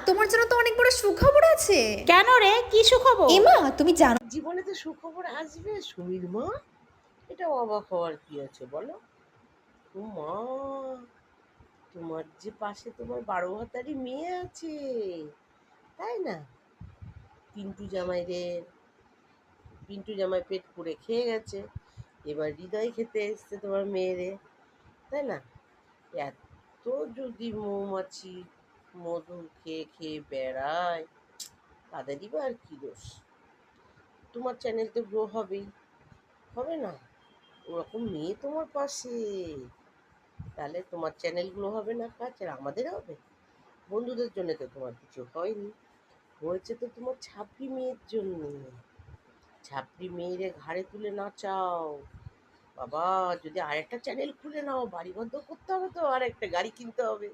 তোমার জন্য তো অনেক বড় সুখবর আছে। কেন রে, কি সুখবর? এমা, তুমি জানো? জীবনে তো সুখবর আসবে সুমির মা। এটা অবাক হওয়ার কি আছে বলো? ও মা, তোমার যে পাশে তোমার 12 ভাতারি মেয়ে আছে, তাই না? পিন্টু জামাই রে, পিন্টু জামাই পেট পুড়ে খেয়ে গেছে, এবার হৃদয় খেতে এসছে তোমার মেয়েরে, তাই না? এত যদি মৌমাছি মধু খেয়ে খেয়ে বেড়ায়, তাদেরই বা আর কি দোষ? তোমার চ্যানেল তো গ্রো হবেই, হবে না? ওরকম মেয়ে তোমার পাশে, তাহলে তোমার চ্যানেলগুলো হবে না কাজ, আর আমাদের হবে? বন্ধুদের জন্য তো তোমার কিছু হয়নি, হয়েছে তো তোমার ছাপড়ি মেয়ের জন্য। ছাপড়ি মেয়েরে ঘাড়ে তুলে নাচাও। বাবা, যদি আরেকটা চ্যানেল খুলে নাও, বাড়ি বন্ধ করতে হবে তো, আর একটা গাড়ি কিনতে হবে।